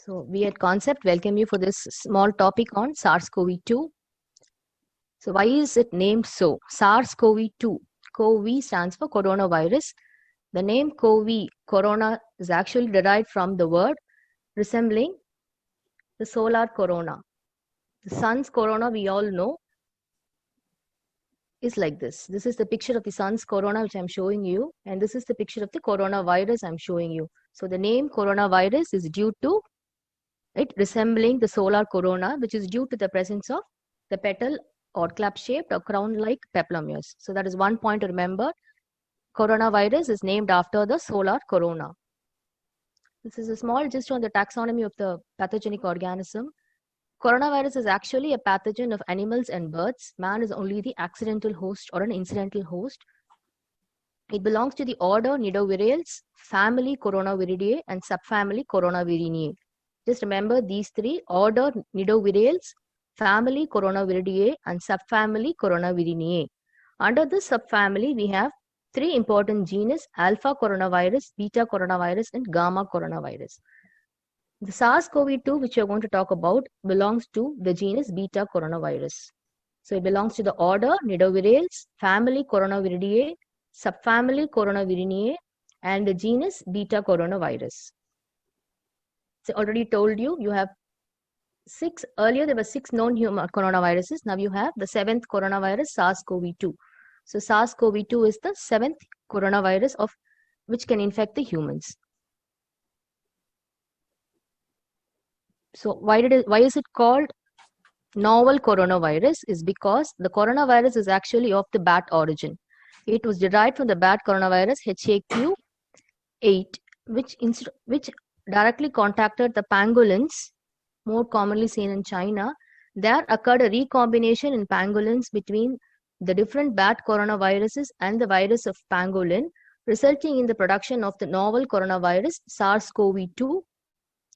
So we at Concept welcome you for this small topic on SARS-CoV-2. So why is it named so? SARS-CoV-2. CoV stands for coronavirus. The name CoV, corona, is actually derived from the word resembling the solar corona. The sun's corona, we all know, is like this. This is the picture of the sun's corona which I'm showing you, and this is the picture of the coronavirus I'm showing you. So the name coronavirus is due to it resembling the solar corona, which is due to the presence of the petal or club-shaped or crown-like peplomers. So that is one point to remember. Coronavirus is named after the solar corona. This is a small gist on the taxonomy of the pathogenic organism. Coronavirus is actually a pathogen of animals and birds. Man is only the accidental host or an incidental host. It belongs to the order Nidovirales, family Coronaviridae, and subfamily Coronavirinae. Just remember these three: order Nidovirales, family Coronaviridae, and subfamily Coronavirinae. Under this subfamily, we have three important genus: alpha coronavirus, beta coronavirus, and gamma coronavirus. The SARS-CoV-2, which we are going to talk about, belongs to the genus beta coronavirus. So it belongs to the order Nidovirales, family Coronaviridae, subfamily Coronavirinae, and the genus beta coronavirus. So already told you, you have earlier there were 6 known human coronaviruses. Now you have the 7th coronavirus, SARS-CoV-2. So SARS-CoV-2 is the 7th coronavirus of which can infect the humans. So why is it called novel coronavirus? Is because the coronavirus is actually of the bat origin. It was derived from the bat coronavirus HAQ8, which directly contacted the pangolins, more commonly seen in China. There occurred a recombination in pangolins between the different bat coronaviruses and the virus of pangolin, resulting in the production of the novel coronavirus SARS-CoV-2,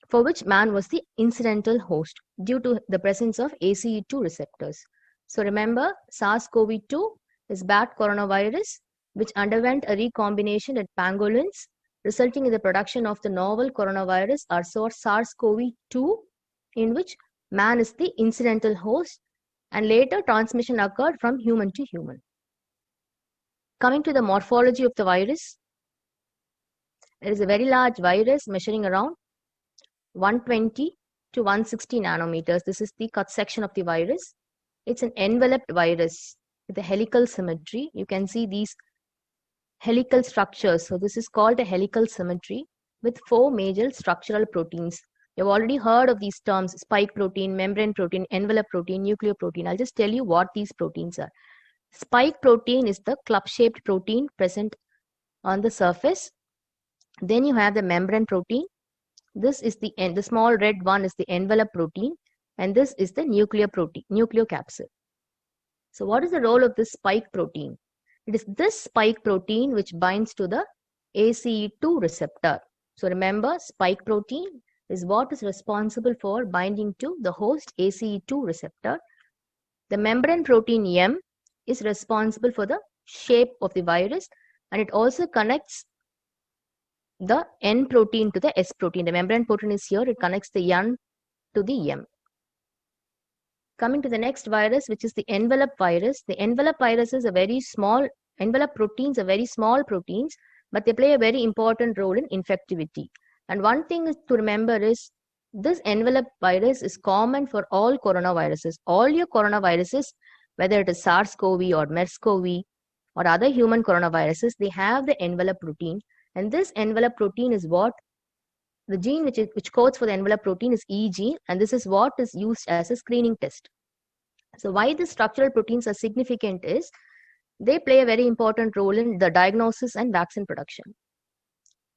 for which man was the incidental host due to the presence of ACE2 receptors. So remember, SARS-CoV-2 is bat coronavirus which underwent a recombination at pangolins, resulting in the production of the novel coronavirus or SARS-CoV-2, in which man is the incidental host, and later transmission occurred from human to human. Coming to the morphology of the virus, it is a very large virus measuring around 120 to 160 nanometers. This is the cut section of the virus. It's an enveloped virus with a helical symmetry. You can see these helical structures. So this is called a helical symmetry with 4 major structural proteins. You've already heard of these terms: spike protein, membrane protein, envelope protein, nucleoprotein. I'll just tell you what these proteins are. Spike protein is the club-shaped protein present on the surface. Then you have the membrane protein. This is the small red one is the envelope protein, and this is the nucleocapsid. So what is the role of this spike protein? It is this spike protein which binds to the ACE2 receptor. So remember, spike protein is what is responsible for binding to the host ACE2 receptor. The membrane protein M is responsible for the shape of the virus, and it also connects the N protein to the S protein. The membrane protein is here, it connects the N to the M. Coming to the next virus, which is the envelope virus. The envelope virus is a very small, envelope proteins are very small proteins, but they play a very important role in infectivity. And one thing to remember is this envelope virus is common for all coronaviruses. All your coronaviruses, whether it is SARS-CoV or MERS-CoV or other human coronaviruses, they have the envelope protein. And this envelope protein is what the gene which codes for the envelope protein is E gene, and this is what is used as a screening test. So why the structural proteins are significant is they play a very important role in the diagnosis and vaccine production.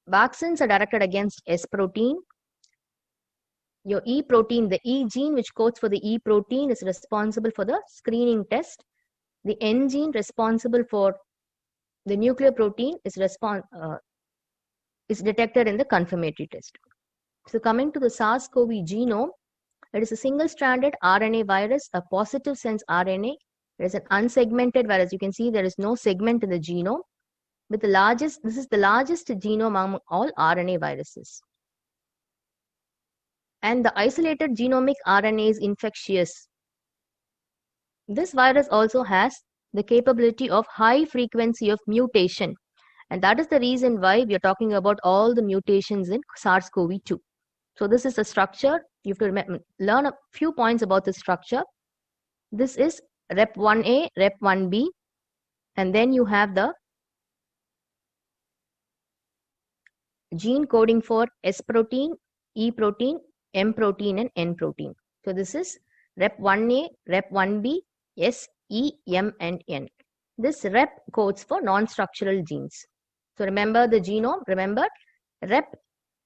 Vaccines are directed against S protein. Your E protein, the E gene which codes for the E protein, is responsible for the screening test. The N gene responsible for the nucleoprotein is detected in the confirmatory test. So coming to the SARS-CoV genome, it is a single-stranded RNA virus, a positive sense RNA. It is an unsegmented virus. You can see there is no segment in the genome. With the largest, this is the largest genome among all RNA viruses. and the isolated genomic RNA is infectious. This virus also has the capability of high frequency of mutation, and that is the reason why we are talking about all the mutations in SARS-CoV-2. So this is the structure. You have to learn a few points about the structure. This is Rep1A, Rep1B, and then you have the gene coding for S protein, E protein, M protein, and N protein. So this is Rep1A, Rep1B, S, E, M, and N. This Rep codes for non-structural genes. So remember the genome, remember Rep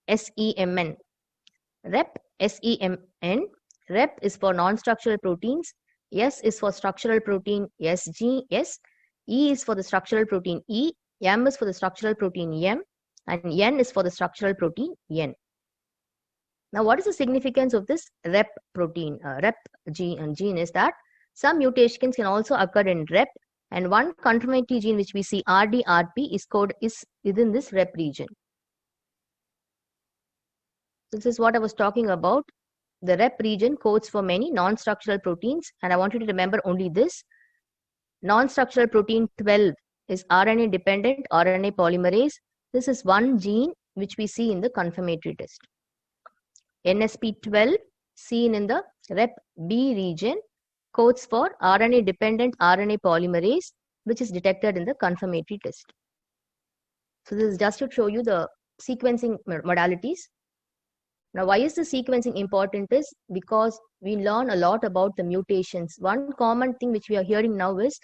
SEMN. Rep SEMN, Rep is for non-structural proteins, S is for structural protein SGS, E is for the structural protein E, M is for the structural protein M, and N is for the structural protein N. Now, what is the significance of this Rep protein, Rep gene is that some mutations can also occur in Rep, and one confirmatory gene which we see RDRP is within this Rep region. This is what I was talking about. The Rep region codes for many non-structural proteins, and I want you to remember only this. Non-structural protein 12 is RNA dependent RNA polymerase. This is one gene which we see in the confirmatory test. NSP12 seen in the Rep B region codes for RNA dependent RNA polymerase, which is detected in the confirmatory test. So this is just to show you the sequencing modalities. Now, why is the sequencing important is because we learn a lot about the mutations. One common thing which we are hearing now is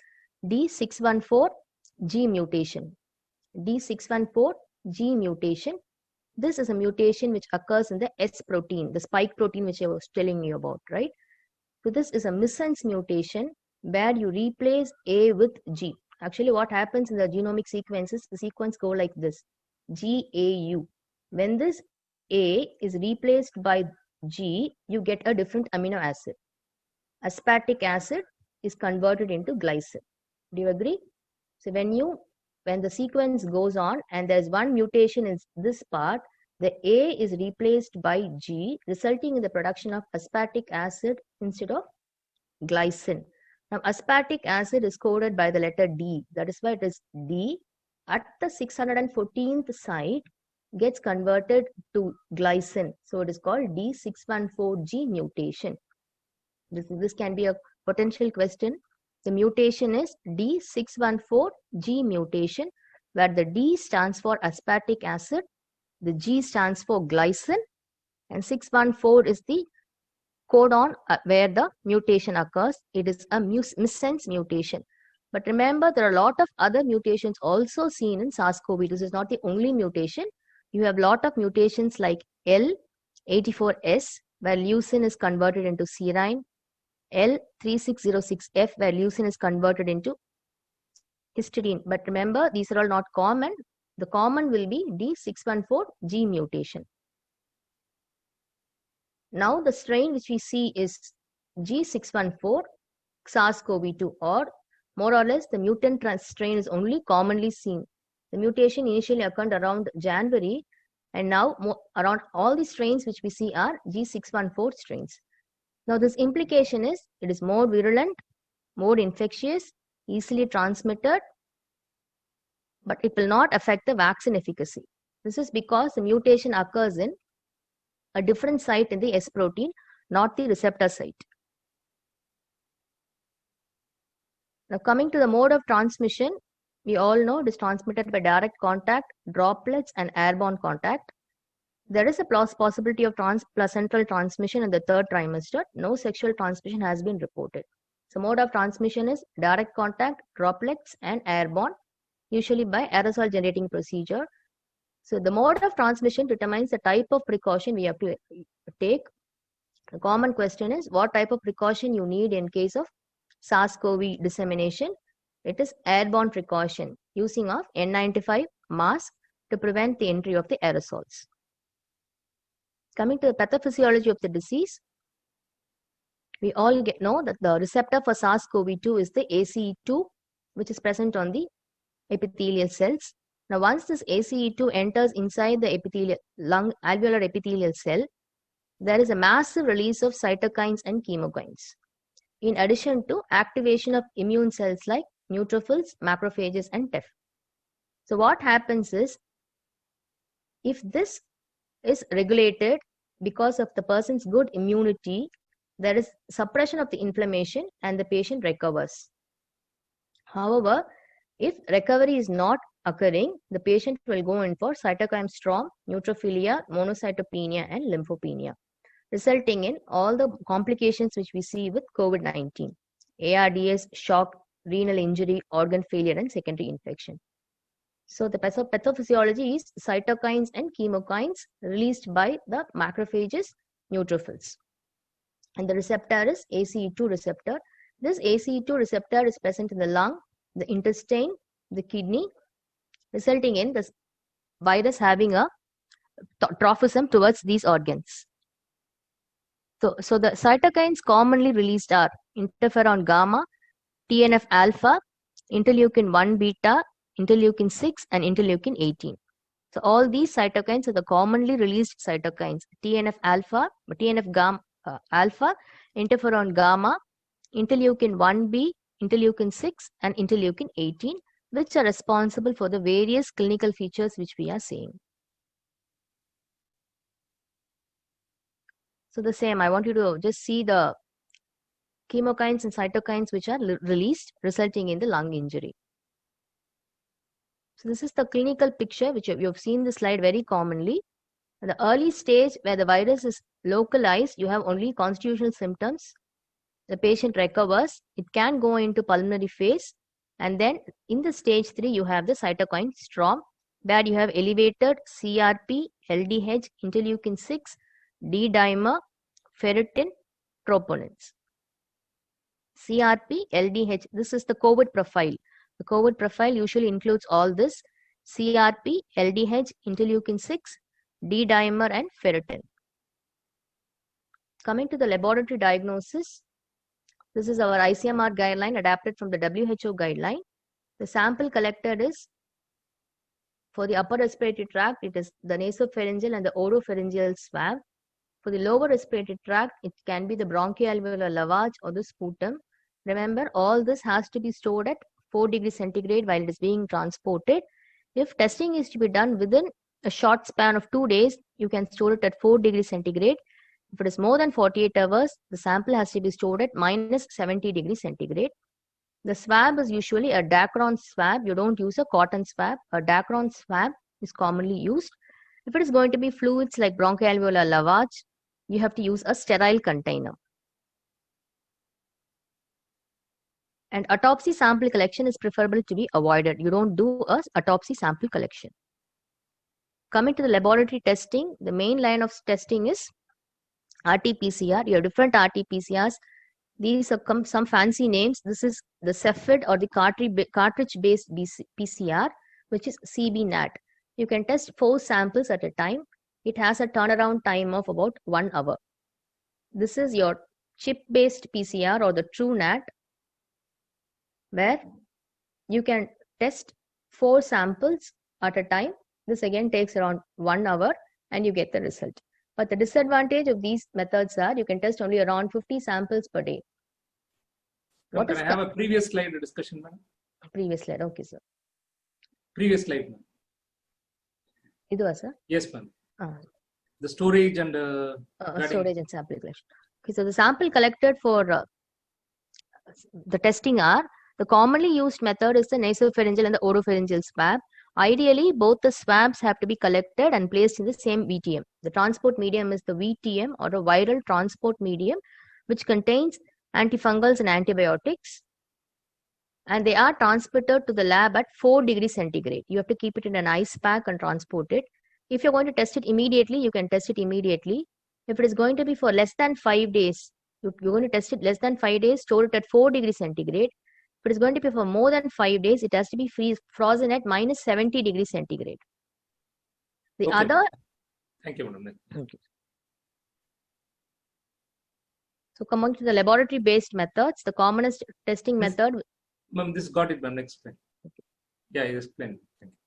D614G mutation. D614G mutation. This is a mutation which occurs in the S protein, the spike protein which I was telling you about, right? So this is a missense mutation where you replace A with G. Actually, what happens in the genomic sequences, the sequence go like this, GAU. When this A is replaced by G, you get a different amino acid. Aspartic acid is converted into glycine. Do you agree? So when the sequence goes on and there's one mutation in this part, the A is replaced by G, resulting in the production of aspartic acid instead of glycine. Now, aspartic acid is coded by the letter D. That is why it is D. At the 614th site, gets converted to glycine. So it is called D614G mutation. This can be a potential question. The mutation is D614G mutation, where the D stands for aspartic acid, the G stands for glycine, and 614 is the codon where the mutation occurs. It is a missense mutation. But remember, there are a lot of other mutations also seen in SARS-CoV-2. This is not the only mutation. You have a lot of mutations like L84S, where leucine is converted into serine, L3606F, where leucine is converted into histidine. But remember, these are all not common. The common will be D614G mutation. Now, the strain which we see is G614 SARS-CoV-2, or more or less the mutant strain is only commonly seen. The mutation initially occurred around January, and now around all the strains which we see are G614 strains. Now, this implication is it is more virulent, more infectious, easily transmitted, but it will not affect the vaccine efficacy. This is because the mutation occurs in a different site in the S protein, not the receptor site. Now, coming to the mode of transmission, we all know it is transmitted by direct contact, droplets, and airborne contact. There is a possibility of transplacental transmission in the third trimester. No sexual transmission has been reported. So, mode of transmission is direct contact, droplets, and airborne, usually by aerosol generating procedure. So, the mode of transmission determines the type of precaution we have to take. The common question is what type of precaution you need in case of SARS-CoV dissemination. It is airborne precaution, using of N95 mask to prevent the entry of the aerosols. Coming to the pathophysiology of the disease, we all know that the receptor for SARS-CoV-2 is the ACE2, which is present on the epithelial cells. Now, once this ACE2 enters inside the alveolar epithelial cell, there is a massive release of cytokines and chemokines, in addition to activation of immune cells like neutrophils, macrophages, and TEF. So what happens is, if this is regulated because of the person's good immunity, there is suppression of the inflammation and the patient recovers. However, if recovery is not occurring, the patient will go in for cytokine storm, neutrophilia, monocytopenia, and lymphopenia, resulting in all the complications which we see with COVID-19, ARDS, shock, renal injury, organ failure, and secondary infection. So the pathophysiology is cytokines and chemokines released by the macrophages, neutrophils. And the receptor is ACE2 receptor. This ACE2 receptor is present in the lung, the intestine, the kidney, resulting in the virus having a trophism towards these organs. So the cytokines commonly released are interferon gamma, TNF alpha, interleukin 1 beta, interleukin 6, and interleukin 18. So all these cytokines are the commonly released cytokines: TNF alpha, TNF gamma alpha, interferon gamma, interleukin 1b, interleukin 6, and interleukin 18, which are responsible for the various clinical features which we are seeing. So the same, I want you to just see the chemokines and cytokines which are released, resulting in the lung injury. So this is the clinical picture which you have seen the slide very commonly. In the early stage where the virus is localized, you have only constitutional symptoms. The patient recovers. It can go into pulmonary phase. And then in the stage 3, you have the cytokine storm, where you have elevated CRP, LDH, interleukin 6, D-dimer, ferritin, troponins. CRP, LDH, this is the COVID profile. The COVID profile usually includes all this: CRP, LDH, interleukin 6, D-dimer, and ferritin. Coming to the laboratory diagnosis, this is our ICMR guideline adapted from the WHO guideline. The sample collected is for the upper respiratory tract, it is the nasopharyngeal and the oropharyngeal swab. For the lower respiratory tract, it can be the bronchoalveolar lavage or the sputum. Remember, all this has to be stored at 4 degrees centigrade while it is being transported. If testing is to be done within a short span of 2 days, you can store it at 4 degrees centigrade. If it is more than 48 hours, the sample has to be stored at minus 70 degrees centigrade. The swab is usually a Dacron swab. You don't use a cotton swab. A Dacron swab is commonly used. If it is going to be fluids like bronchoalveolar lavage, you have to use a sterile container. And autopsy sample collection is preferable to be avoided. You don't do a autopsy sample collection. Coming to the laboratory testing, the main line of testing is RT-PCR. You have different RT-PCRs. These are some fancy names. This is the Cepheid or the cartridge-based PCR, which is CBNAT. You can test 4 samples at a time. It has a turnaround time of about 1 hour. This is your chip-based PCR or the TrueNAT, where you can test 4 samples at a time. This again takes around 1 hour and you get the result. But the disadvantage of these methods are you can test only around 50 samples per day. What can I have a previous slide discussion, ma'am? Previous slide, okay, sir. Previous slide, ma'am. Idu, sir? Yes, ma'am. The storage and storage and sample collection. Okay, so the sample collected for the testing are, the commonly used method is the nasopharyngeal and the oropharyngeal swab. Ideally, both the swabs have to be collected and placed in the same VTM. The transport medium is the VTM or a viral transport medium, which contains antifungals and antibiotics. And they are transported to the lab at 4 degrees centigrade. You have to keep it in an ice pack and transport it. If you're going to test it immediately, you can test it immediately. If it is going to be for less than 5 days, you're going to test it less than 5 days, store it at 4 degrees centigrade. If it is going to be for more than 5 days, it has to be frozen at minus 70 degrees centigrade. The okay. other... Thank you, madam. Thank you. So coming to the laboratory-based methods, the commonest testing method... Ma'am, this got it, ma'am. Next slide. Okay. Yeah, you explained. Thank you.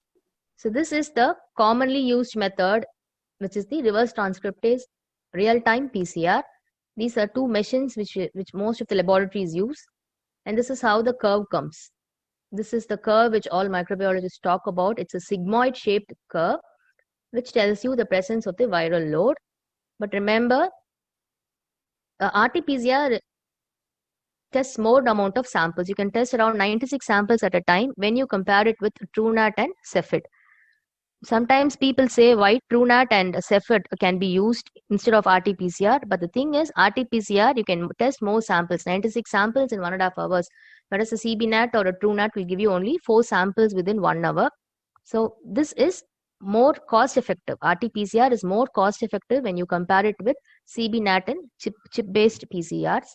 So this is the commonly used method, which is the reverse transcriptase real-time PCR. These are two machines which most of the laboratories use. And this is how the curve comes. This is the curve which all microbiologists talk about. It's a sigmoid shaped curve which tells you the presence of the viral load. But remember, RT-PCR tests more amount of samples. You can test around 96 samples at a time when you compare it with TrueNAT and Cepheid. Sometimes people say why TrueNAT and Cepheid can be used instead of RT-PCR. But the thing is, RT-PCR, you can test more samples, 96 samples in 1.5 hours. Whereas a CBNAT or a TrueNAT will give you only 4 samples within 1 hour. So this is more cost effective. RT-PCR is more cost effective when you compare it with CBNAT and chip-based PCRs.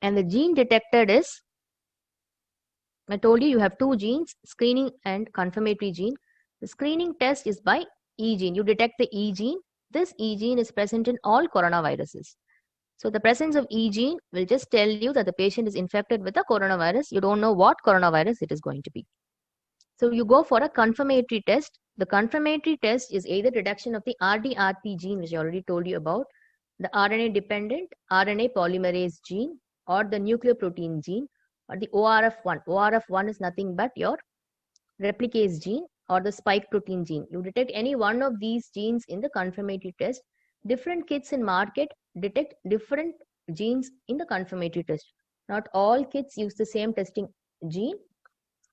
And the gene detected is, I told you have two genes, screening and confirmatory gene. The screening test is by E gene. You detect the E gene. This E gene is present in all coronaviruses. So the presence of E gene will just tell you that the patient is infected with a coronavirus. You don't know what coronavirus it is going to be. So you go for a confirmatory test. The confirmatory test is either detection of the RDRP gene, which I already told you about, the RNA-dependent RNA polymerase gene, or the nucleoprotein gene, or the ORF1. ORF1 is nothing but your replicase gene or the spike protein gene. You detect any one of these genes in the confirmatory test. Different kits in market detect different genes in the confirmatory test. Not all kits use the same testing gene.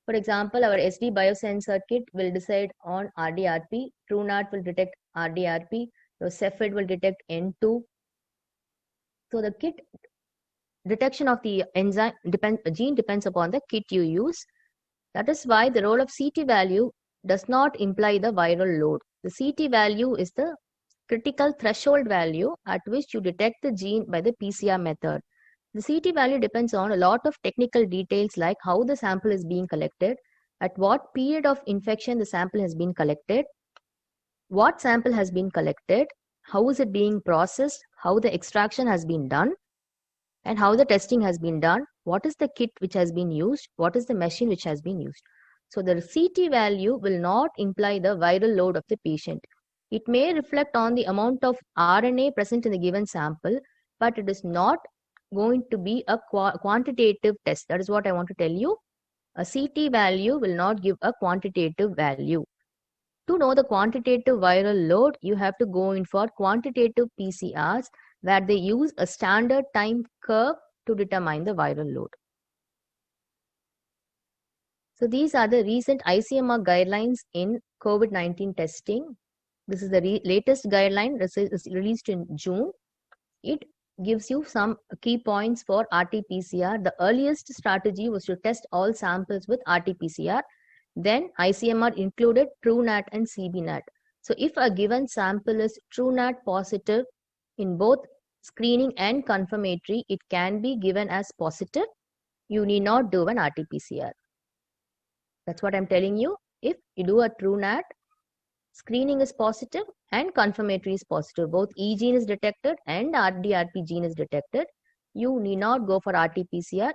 For example, our SD biosensor kit will decide on RDRP. TrueNAT will detect RDRP. Your Cepheid will detect N2. So the kit detection of the enzyme gene depends upon the kit you use. That is why the role of CT value does not imply the viral load. The CT value is the critical threshold value at which you detect the gene by the PCR method. The CT value depends on a lot of technical details like how the sample is being collected, at what period of infection the sample has been collected, what sample has been collected, how is it being processed, how the extraction has been done, and how the testing has been done, what is the kit which has been used, what is the machine which has been used. So the CT value will not imply the viral load of the patient. It may reflect on the amount of RNA present in the given sample, but it is not going to be a quantitative test. That is what I want to tell you. A CT value will not give a quantitative value. To know the quantitative viral load, you have to go in for quantitative PCRs where they use a standard time curve to determine the viral load. So these are the recent ICMR guidelines in COVID-19 testing. This is the latest guideline. This is released in June. It gives you some key points for RT-PCR. The earliest strategy was to test all samples with RT-PCR. Then ICMR included TrueNAT and CBNAT. So if a given sample is TrueNAT positive in both screening and confirmatory, it can be given as positive. You need not do an RT-PCR. That's what I'm telling you. If you do a TrueNAT, screening is positive and confirmatory is positive. Both E gene is detected and RDRP gene is detected. You need not go for RT-PCR.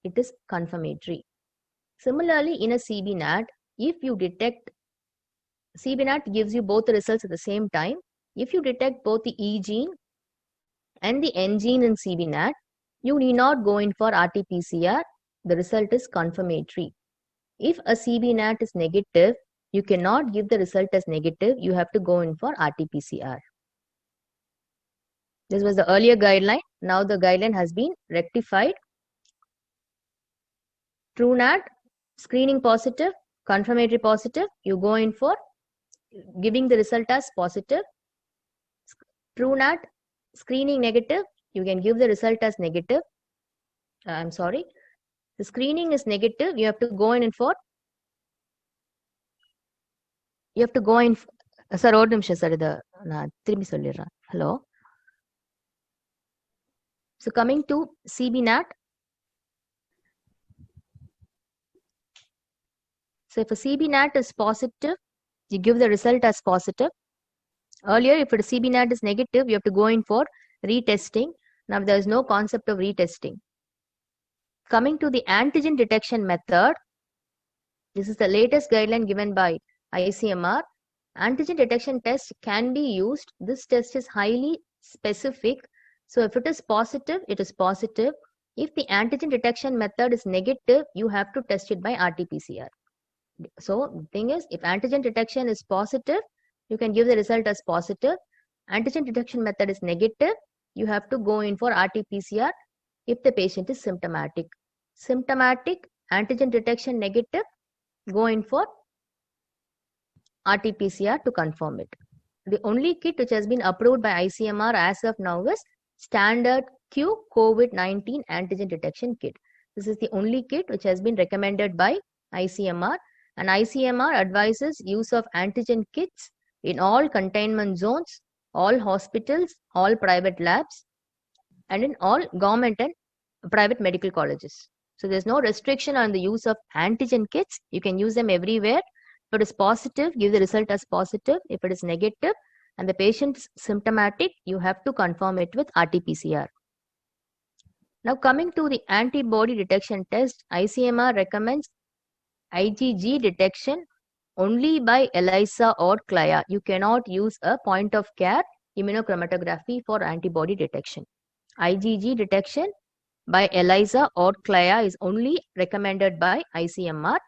It is confirmatory. Similarly, in a CBNAT, if you detect, CBNAT gives you both the results at the same time. If you detect both the E gene and the N gene in CBNAT, you need not go in for RT-PCR. The result is confirmatory. If a CBNAT is negative, you cannot give the result as negative. You have to go in for RT-PCR. This was the earlier guideline. Now the guideline has been rectified. TrueNAT, screening positive, confirmatory positive, you go in for giving the result as positive. TrueNAT, screening negative, you can give the result as negative. I'm sorry. The screening is negative, you have to go in for, sir, ஒரு நிமிஷம் sir, இதை நான் திரும்பி சொல்லிடுறேன். Hello. So coming to CBNAT. So if a CBNAT is positive, you give the result as positive. Earlier, if a CBNAT is negative, you have to go in for retesting. Now there is no concept of retesting. Coming to the antigen detection method, this is the latest guideline given by ICMR. Antigen detection test can be used. This test is highly specific. So if it is positive, it is positive. If the antigen detection method is negative, you have to test it by RT-PCR. So the thing is, if antigen detection is positive, you can give the result as positive. Antigen detection method is negative, you have to go in for RT-PCR if the patient is symptomatic. Symptomatic, antigen detection negative, go in for RT-PCR to confirm it. The only kit which has been approved by ICMR as of now is Standard Q COVID-19 Antigen Detection Kit. This is the only kit which has been recommended by ICMR, and ICMR advises use of antigen kits in all containment zones, all hospitals, all private labs, and in all government and private medical colleges. So there's no restriction on the use of antigen kits. You can use them everywhere. If it is positive, give the result as positive. If it is negative and the patient is symptomatic, you have to confirm it with RT-PCR. Now coming to the antibody detection test, ICMR recommends IgG detection only by ELISA or CLIA. You cannot use a point of care immunochromatography for antibody detection. IgG detection by ELISA or CLIA is only recommended by ICMR.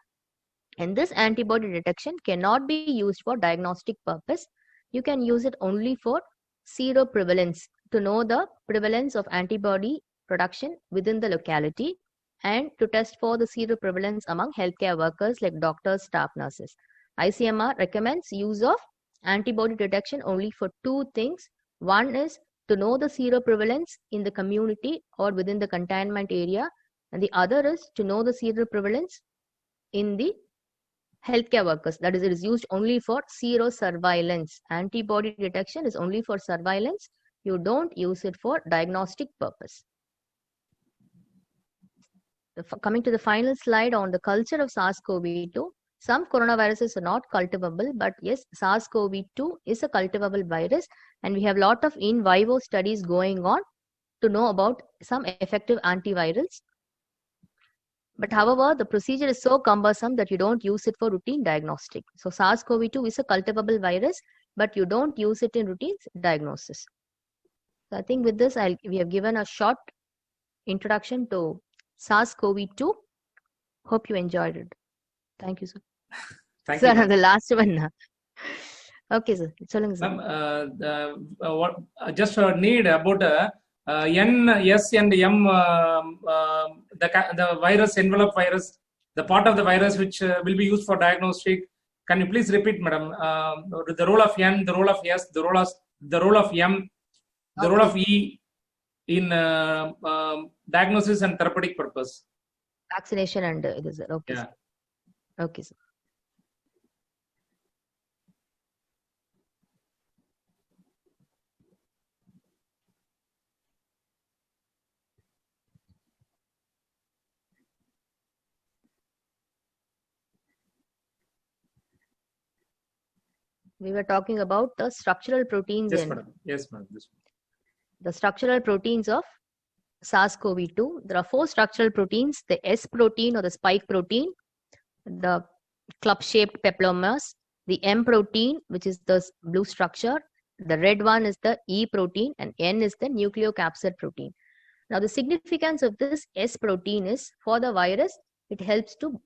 And this antibody detection cannot be used for diagnostic purpose. You can use it only for seroprevalence, to know the prevalence of antibody production within the locality, and to test for the seroprevalence among healthcare workers like doctors, staff, nurses. ICMR recommends use of antibody detection only for two things. One is to know the seroprevalence in the community or within the containment area, and the other is to know the seroprevalence in the healthcare workers. That is, it is used only for serosurveillance. Antibody detection is only for surveillance. You don't use it for diagnostic purpose. Coming to the final slide on the culture of SARS-CoV-2. Some coronaviruses are not cultivable, but yes, SARS-CoV-2 is a cultivable virus, and we have a lot of in vivo studies going on to know about some effective antivirals. But however, the procedure is so cumbersome that you don't use it for routine diagnostic. So SARS-CoV-2 is a cultivable virus, but you don't use it in routine diagnosis. So I think with this, we have given a short introduction to SARS-CoV-2. Hope you enjoyed it. Thank you, sir. Thank Sir, you. the last one. Okay, sir. Sir. What just need about N, S, and M, the virus, envelope virus, the part of the virus which will be used for diagnostic. Can you please repeat, madam? The role of N, the role of S, the role of M, the role of E in diagnosis and therapeutic purpose. Vaccination and this. Okay. Yeah. Sir. Okay, sir. We were talking about the structural proteins. Yes, madam. Yes, madam. The structural proteins of SARS-CoV-2. There are 4 structural proteins: the S protein or the spike protein, the club-shaped peplomers, the M protein, which is the blue structure, the red one is the E protein, and N is the nucleocapsid protein. Now, the significance of this S protein is, for the virus, it helps to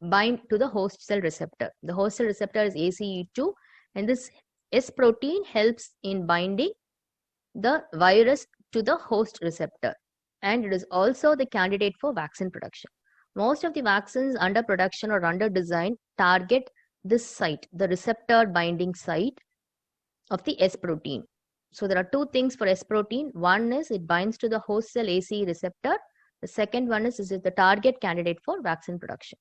bind to the host cell receptor. The host cell receptor is ACE2, and this S protein helps in binding the virus to the host receptor, and it is also the candidate for vaccine production. Most of the vaccines under production or under design target this site, the receptor binding site of the S protein. So there are 2 things for S protein. One is it binds to the host cell ACE receptor. The second one is the target candidate for vaccine production.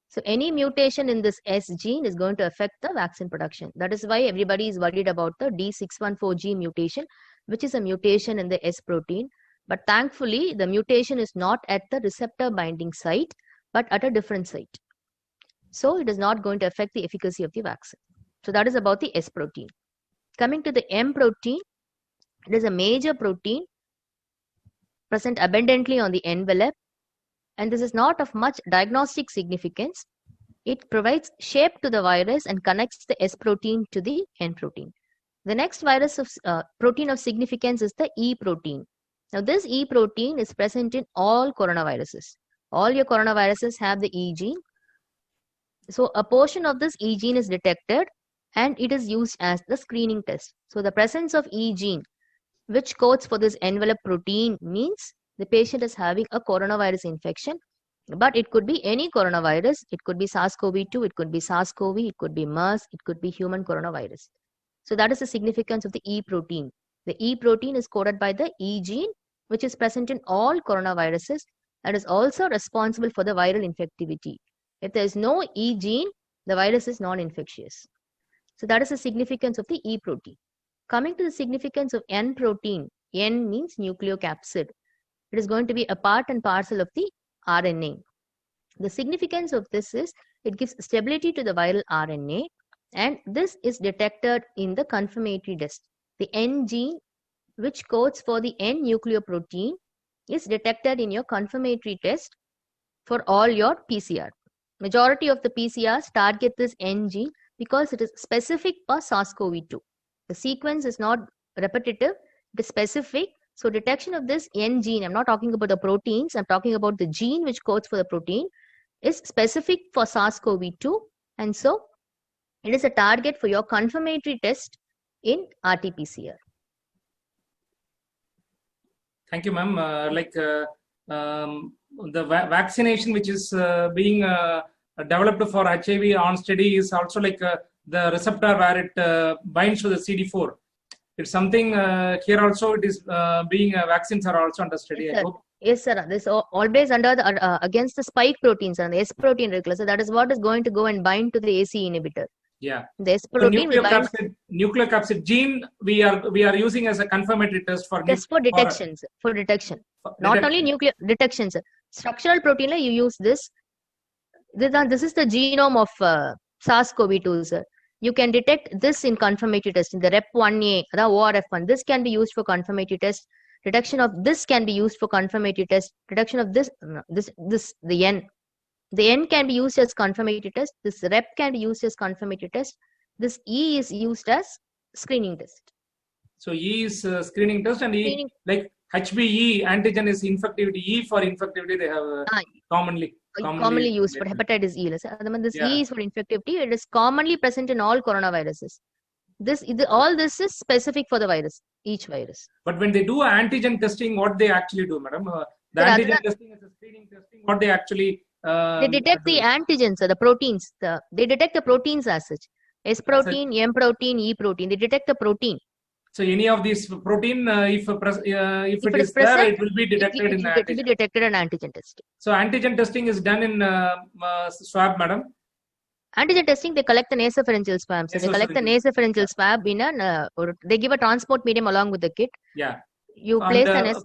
So any mutation in this S gene is going to affect the vaccine production. That is why everybody is worried about the D614G mutation, which is a mutation in the S protein. But thankfully, the mutation is not at the receptor binding site, but at a different site. So it is not going to affect the efficacy of the vaccine. So that is about the S protein. Coming to the M protein, it is a major protein present abundantly on the envelope, and this is not of much diagnostic significance. It provides shape to the virus and connects the S protein to the N protein. The next virus of protein of significance is the E protein. Now, this E protein is present in all coronaviruses. All your coronaviruses have the E gene. So, a portion of this E gene is detected and it is used as the screening test. So, the presence of E gene, which codes for this envelope protein, means the patient is having a coronavirus infection. But it could be any coronavirus. It could be SARS-CoV-2, it could be SARS-CoV, it could be MERS, it could be human coronavirus. So that is the significance of the E protein. The E protein is coded by the E gene, which is present in all coronaviruses and is also responsible for the viral infectivity. If there is no E gene, the virus is non-infectious. So that is the significance of the E protein. Coming to the significance of N protein, N means nucleocapsid. It is going to be a part and parcel of the RNA. The significance of this is it gives stability to the viral RNA, and this is detected in the confirmatory test. The N gene, which codes for the N nucleoprotein, is detected in your confirmatory test for all your PCR. Majority of the PCRs target this N gene because it is specific for SARS-CoV-2. The sequence is not repetitive, it is specific. So detection of this N gene, I'm not talking about the proteins, I'm talking about the gene which codes for the protein, is specific for SARS-CoV-2, and so it is a target for your confirmatory test in RT-PCR. Thank you, ma'am. The vaccination which is being developed for HIV on study is also the receptor where it binds to the CD4. It's something here also it is being vaccines are also under study. Yes, I hope. Yes, sir. This always under the against the spike proteins and the S protein regular. So that is what is going to go and bind to the AC inhibitor. Yeah. The S So protein will bind nucleocapsid gene we are using as a confirmatory test for detections for detection. Not only nuclear detections. Structural protein, you use this. This is the genome of SARS-CoV-2, sir. You can detect this in confirmatory test in the REP1A, the ORF1. This can be used for confirmatory test. Detection of this can be used for confirmatory test. Detection of this, the N. The N can be used as confirmatory test. This REP can be used as confirmatory test. This E is used as screening test. So E is screening test, and E like HBE antigen is infectivity. E for infectivity they have commonly used for hepatitis E. This E is for infectivity. It is commonly present in all coronaviruses. All this is specific for the virus, each virus. But when they do antigen testing, what they actually do, madam? The antigen testing is a screening testing. What they actually they detect the antigens, the proteins. They detect the proteins as such. S protein, M protein, E protein. They detect the protein. So any of these protein, if it is present, there, it will be detected in the antigen. It will be detected in antigen testing. So antigen testing is done in swab, madam. Antigen testing, they collect the nasopharyngeal swab. So they collect the nasopharyngeal swab in they give a transport medium along with the kit. Yeah. You place the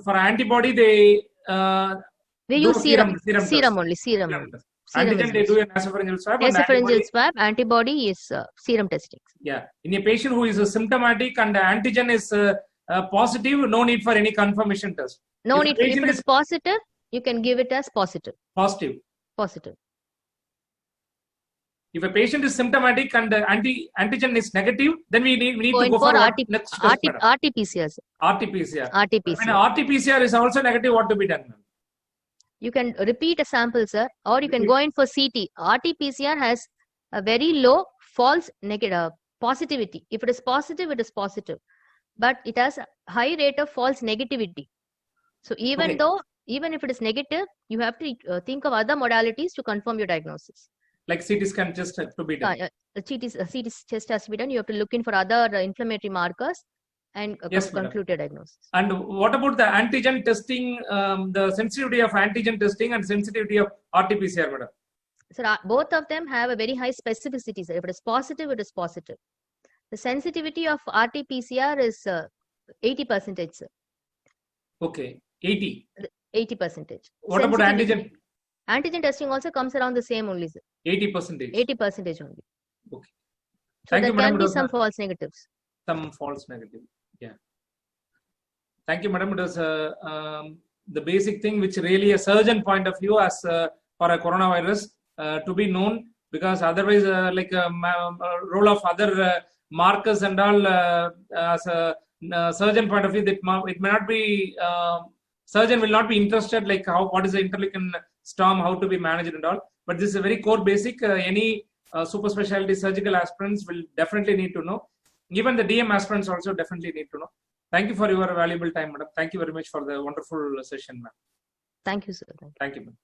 for antibody they use serum only. Antigen they do a nasopharyngeal swab. Nasopharyngeal swab. Antibody is serum testing. Yeah. In a patient who is symptomatic and the antigen is positive, no need for any confirmation test. No need. If it is positive, you can give it as positive. Positive. If a patient is symptomatic and the antigen is negative, then we need to go for next test, RT-PCR. When RT-PCR is also negative, what to be done? You can repeat a sample, sir, or you can go in for CT. RT-PCR has a very low false negative positivity. If it is positive, it is positive. But it has a high rate of false negativity. So even if it is negative, you have to think of other modalities to confirm your diagnosis. Like CT scan just to be done. CT test has to be done. You have to look in for other inflammatory markers and conclude your diagnosis. And what about the antigen testing, the sensitivity of antigen testing and sensitivity of RT-PCR, madam? So both of them have a very high specificity. Sir. If it is positive, it is positive. The sensitivity of RT-PCR is 80%. Sir. Okay, 80%. What about antigen? Antigen testing also comes around the same only, sir. 80%. 80% only. Okay. So there can be some false negatives. Some false negative. Yeah. Thank you, madam. It was the basic thing which really a surgeon point of view as for a coronavirus. to be known, because otherwise, role of other markers and all, as a surgeon point of view, it may not be, surgeon will not be interested like what is the interleukin storm, how to be managed and all. But this is a very core basic. Any super specialty surgical aspirants will definitely need to know. Even the DM aspirants also definitely need to know. Thank you for your valuable time, madam. Thank you very much for the wonderful session, ma'am. Thank you, sir. Thank you, ma'am.